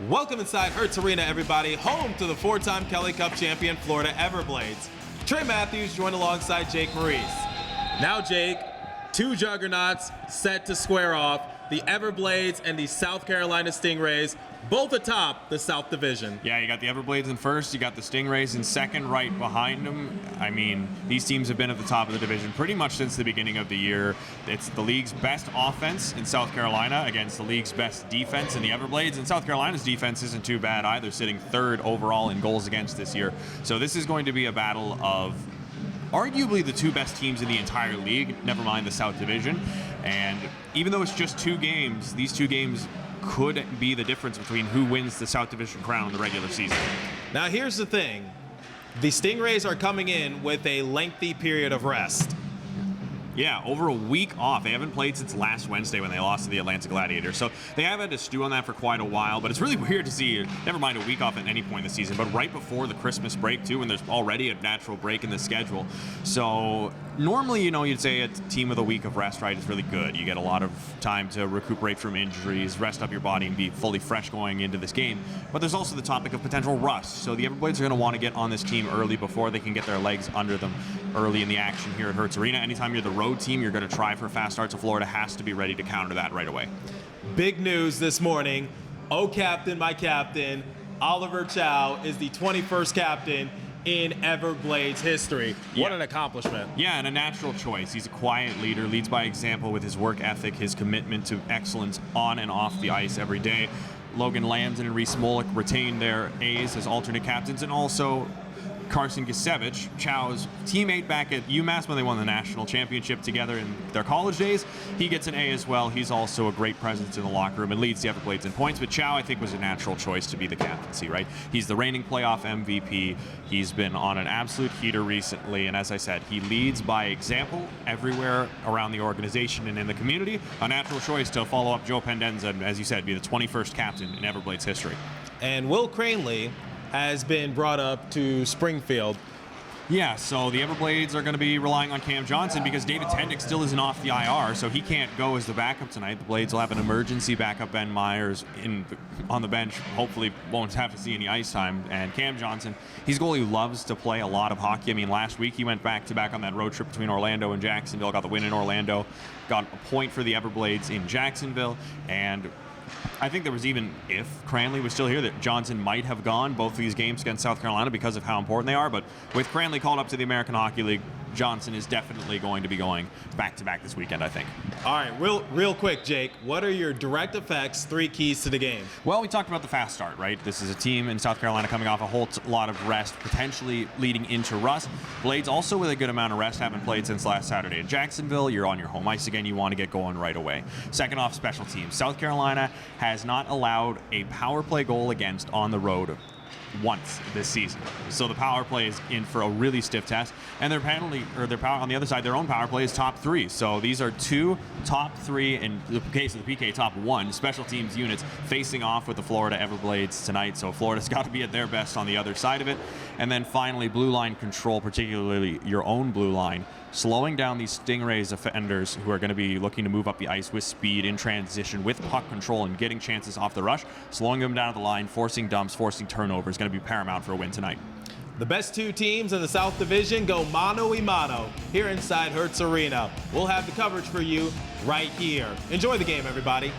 Welcome inside Hertz Arena, everybody, home to the four-time Kelly Cup champion Florida Everblades. Trey Matthews joined alongside Jake Maurice. Now, Jake, two juggernauts set to square off, the Everblades and the South Carolina Stingrays, both atop the South Division. Yeah, you got the Everblades in first, you got the Stingrays in second, right behind them. I mean, these teams have been at the top of the division pretty much since the beginning of the year. It's the league's best offense in South Carolina against the league's best defense in the Everblades, and South Carolina's defense isn't too bad either, sitting third overall in goals against this year. So this is going to be a battle of arguably the two best teams in the entire league, never mind the South Division. And even though it's just two games, these two games could be the difference between who wins the South Division crown in the regular season. Now, here's the thing. The Stingrays are coming in with a lengthy period of rest. Yeah, over a week off. They haven't played since last Wednesday when they lost to the Atlanta Gladiators. So they have had to stew on that for quite a while, but it's really weird to see, never mind a week off at any point in the season, but right before the Christmas break too, when there's already a natural break in the schedule. So normally, you know, you'd say a team with a week of rest, right, is really good. You get a lot of time to recuperate from injuries, rest up your body, and be fully fresh going into this game. But there's also the topic of potential rust. So the Everblades are going to want to get on this team early before they can get their legs under them early in the action here at Hertz Arena. Anytime you're the road team, you're going to try for a fast start, so Florida has to be ready to counter that right away. Big news this morning. Oh, captain, my captain, Oliver Chau is the 21st captain in Everblades history. What an accomplishment. Yeah, and a natural choice. He's a quiet leader, leads by example with his work ethic, his commitment to excellence on and off the ice every day. Logan Lambson and Reese Molick retained their A's as alternate captains, and also Carson Gisevich, Chau's teammate back at UMass when they won the national championship together in their college days. He gets an A as well. He's also a great presence in the locker room and leads the Everblades in points. But Chau, I think, was a natural choice to be the captaincy, right? He's the reigning playoff MVP. He's been on an absolute heater recently. And as I said, he leads by example everywhere around the organization and in the community. A natural choice to follow up Joe Pendenza and, as you said, be the 21st captain in Everblades history. And Will Cranley has been brought up to Springfield. Yeah, so the Everblades are going to be relying on Cam Johnson because David Tendnick still isn't off the IR, so he can't go as the backup tonight. The Blades will have an emergency backup, Ben Myers, on the bench. Hopefully won't have to see any ice time. And Cam Johnson, he's a goalie who loves to play a lot of hockey. I mean, last week he went back-to-back on that road trip between Orlando and Jacksonville, got the win in Orlando, got a point for the Everblades in Jacksonville, and I think there was even, if Cranley was still here, that Johnson might have gone both of these games against South Carolina because of how important they are. But with Cranley called up to the American Hockey League, Johnson is definitely going to be going back-to-back this weekend, I think. All right, real quick, Jake, what are your direct effects, 3 keys to the game? Well, we talked about the fast start, right? This is a team in South Carolina coming off a whole lot of rest, potentially leading into rust. Blades also with a good amount of rest, haven't played since last Saturday in Jacksonville. You're on your home ice again. You want to get going right away. Second off, special teams. South Carolina has not allowed a power play goal against on the road once this season. So the power play is in for a really stiff test, and their penalty, or their power on the other side, their own power play is top 3. So these are 2 top 3, in the case of the PK, top 1 special teams units facing off with the Florida Everblades tonight. So Florida's got to be at their best on the other side of it. And then finally, blue line control, particularly your own blue line, slowing down these Stingrays offenders who are going to be looking to move up the ice with speed in transition, with puck control and getting chances off the rush, slowing them down at the line, forcing dumps, forcing turnovers, going to be paramount for a win tonight. The best 2 teams in the South Division go mano-a-mano here inside Hertz Arena. We'll have the coverage for you right here. Enjoy the game, everybody.